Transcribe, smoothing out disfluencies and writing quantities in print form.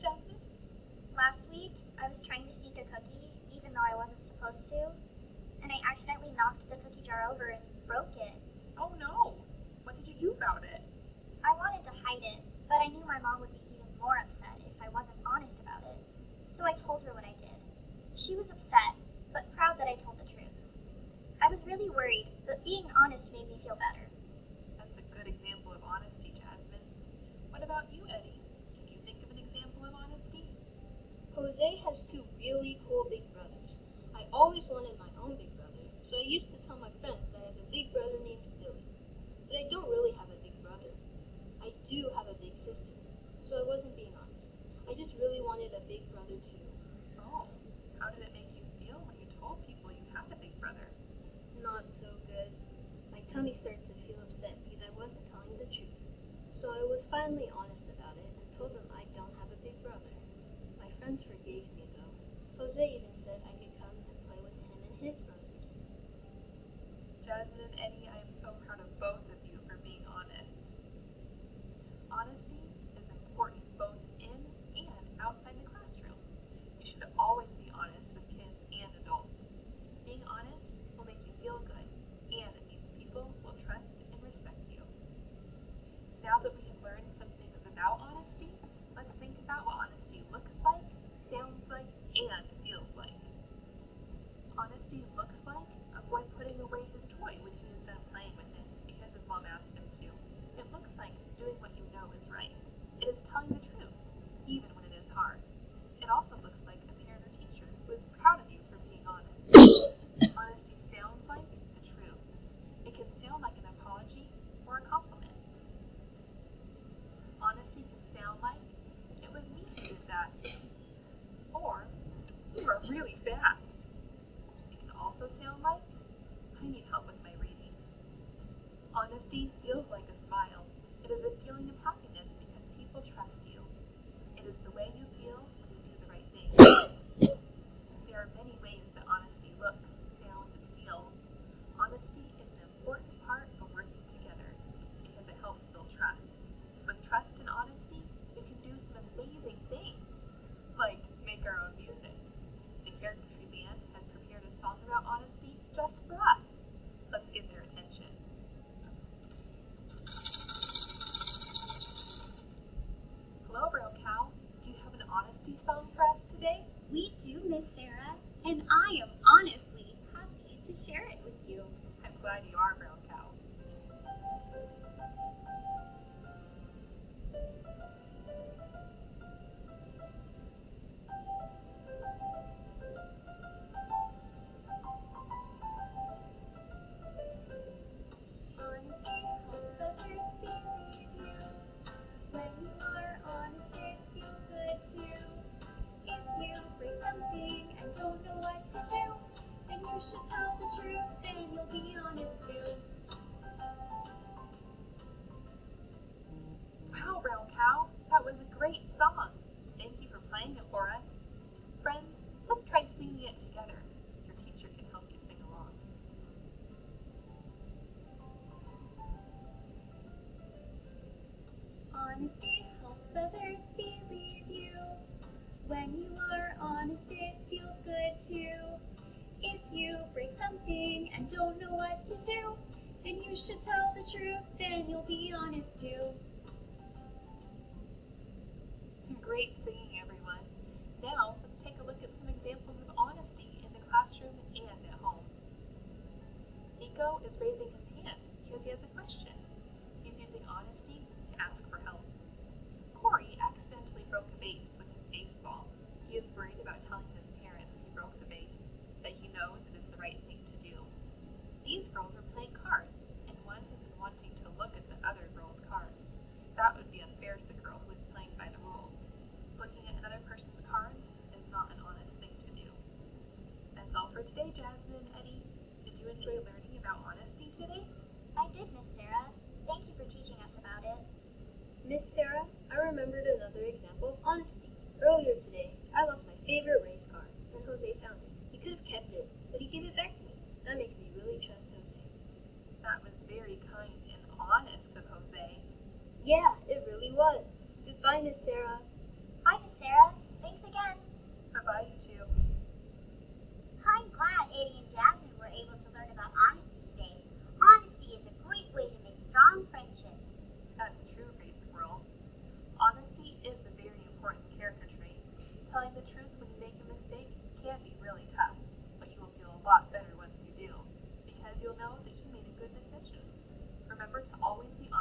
Jasmine? Last week, I was trying to sneak a cookie, even though I wasn't supposed to, and I accidentally knocked the cookie jar over and broke it. Oh no! What did you do about it? I wanted to hide it, but I knew my mom would be even more upset if I wasn't honest about it, so I told her what I did. She was upset, but proud that I told the truth. I was really worried, but being honest made me feel better. That's a good example of honesty, Jasmine. What about you, Eddie? Can you think of an example of honesty? Jose has two really cool big brothers. I always wanted my own big brother, so I used to tell my friends that I have a big brother named Billy. But I don't really have a big brother. I do have a big sister, so I wasn't being honest. I just really wanted a big brother too. Oh, how did it make you feel when you told people you had a big brother? Not so good. My tummy started to feel upset because I wasn't telling the truth. So I was finally honest about it and told them I don't have a big brother. My friends forgave me though. Jose even said I could come and play with him and his brothers. Jasmine and Eddie, I am so proud of both of you for being honest. Honesty is important both in and outside the classroom. You should always be honest with kids and adults. Being honest will make you feel good, and it means people will trust and respect you. Now that we have learned some things about honesty, let's think about what honesty looks like, sounds like, and feels like. Honesty looks like a boy putting away his toy when he is done playing with it because his mom asked him to. It looks like doing what you know is right. It is telling the truth, even when it is hard. It also looks like a parent or teacher who is proud of you for being honest. Honesty sounds like the truth. It can sound like an apology or a compliment. Honesty can sound like, it was me who did that. Or, you are really fast. It can also sound like, I need help with my reading. Honesty feels like a smile. It is a feeling of happiness because people trust you. It is the way you feel when you do the right thing. There are many ways that honesty looks, sounds, and feels. Honesty is an important part of working together because it helps build trust. With trust and honesty, we can do some amazing things, like make our own music. The Character Tree Band has prepared a song about honesty just for us. Let's get their attention. Hello, Brown Cow. Do you have an honesty song for us today? We do, Miss Sarah, and I am honestly happy to share it with you. I'm glad you are, Brown Cow. Honesty helps others believe you. When you are honest, it feels good too. If you break something and don't know what to do, then you should tell the truth, then you'll be honest too. Wow, Brown Cow, that was a great song. Thank you for playing it for us. Friends, let's try singing it together. Your teacher can help you sing along. Honesty helps others believe you. When you are honest, it feels good too. If you break something and don't know what to do, then you should tell the truth, then you'll be honest too. Great singing, everyone. Now, let's take a look at some examples of honesty in the classroom and at home. Nico is raising his hand because he has a question. He's using honesty to ask for help. Corey accidentally broke a vase with his baseball. He is worried about telling his parents he broke the vase, but he knows it is the right thing to do. These girls are playing cards, and one has been wanting to look at the other girl's cards. That would be unfair to the girl who is playing by the rules. Looking at another person's cards is not an honest thing to do. That's all for today, Jasmine and Eddie. Did you enjoy learning about honesty today? I did, Miss Sarah. Thank you for teaching us about it. Miss Sarah, I remembered another example of honesty. Earlier today, I lost my favorite race car, and Jose found it. He could have kept it, but he gave it back to me. That makes me really trust Jose. That was very kind and honest of Jose. Yeah, it really was. Goodbye, Miss Sarah. Bye, Miss Sarah. Thanks again. Bye-bye, you two. I'm glad Eddie and Jasmine were able to learn about honesty today. Honesty is a great way to make strong friendships. That's true, Great Squirrel. Honesty is a very important character trait. Telling the truth when you make a mistake can be really tough, but you will feel a lot better once you do, because you'll know that you made a good decision. Remember to always be honest